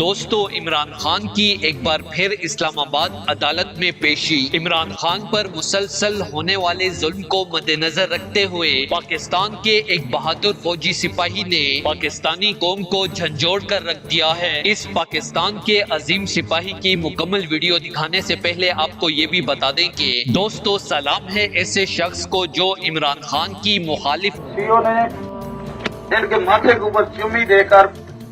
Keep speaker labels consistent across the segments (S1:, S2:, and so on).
S1: دوستو عمران خان کی ایک بار پھر اسلام آباد عدالت میں پیشی۔ عمران خان پر مسلسل ہونے والے ظلم کو مد نظر رکھتے ہوئے پاکستان کے ایک بہادر فوجی سپاہی نے پاکستانی قوم کو جھنجھوڑ کر رکھ دیا ہے۔ اس پاکستان کے عظیم سپاہی کی مکمل ویڈیو دکھانے سے پہلے آپ کو یہ بھی بتا دیں کہ دوستو سلام ہے ایسے شخص کو جو عمران خان کی مخالف
S2: ان کے ماتھے کے اوپر چمی دے کر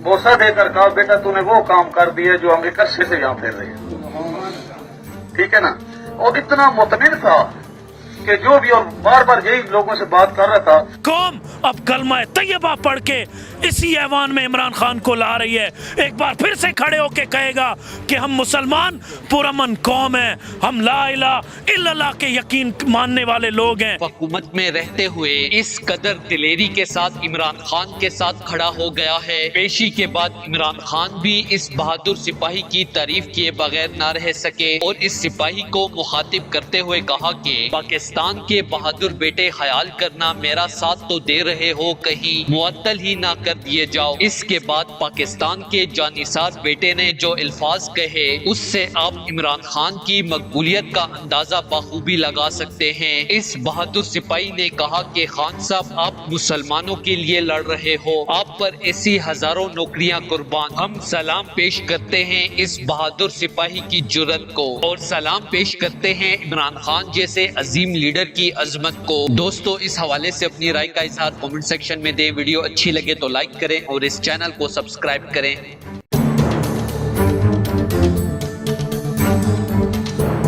S2: بوسہ دے کر کہا بیٹا تو نے وہ کام کر دیا جو ہم ایک عرصے سے یہاں پھر رہے ہیں، ٹھیک ہے نا۔ اور اتنا مطمئن تھا کہ جو بھی، اور بار بار یہی لوگوں سے بات کر رہا تھا۔
S3: قوم اب کلمہ طیبہ پڑھ کے اسی ایوان میں عمران خان کو لا رہی ہے، ایک بار پھر سے کھڑے ہو کے کہے گا کہ ہم مسلمان پرامن قوم ہیں، ہم لا الہ الا اللہ کے یقین ماننے والے لوگ ہیں۔
S1: حکومت میں رہتے ہوئے اس قدر دلیری کے ساتھ عمران خان کے ساتھ کھڑا ہو گیا ہے۔ پیشی کے بعد عمران خان بھی اس بہادر سپاہی کی تعریف کیے بغیر نہ رہ سکے اور اس سپاہی کو مخاطب کرتے ہوئے کہا کہ پاکستان کے بہادر بیٹے خیال کرنا میرا ساتھ تو دے رہے ہو، کہیں معطل ہی نہ کر دیے جاؤ۔ اس کے بعد پاکستان کے جانثار بیٹے نے جو الفاظ کہے اس سے آپ عمران خان کی مقبولیت کا اندازہ بخوبی لگا سکتے ہیں۔ اس بہادر سپاہی نے کہا کہ خان صاحب آپ مسلمانوں کے لیے لڑ رہے ہو، آپ پر ایسی ہزاروں نوکریاں قربان۔ ہم سلام پیش کرتے ہیں اس بہادر سپاہی کی جرأت کو اور سلام پیش کرتے ہیں عمران خان جیسے عظیم لیڈر کی عظمت کو۔ دوستو اس حوالے سے اپنی رائے کا اظہار کمنٹ سیکشن میں دیں۔ ویڈیو اچھی لگے تو لائک کریں اور اس چینل کو سبسکرائب کریں۔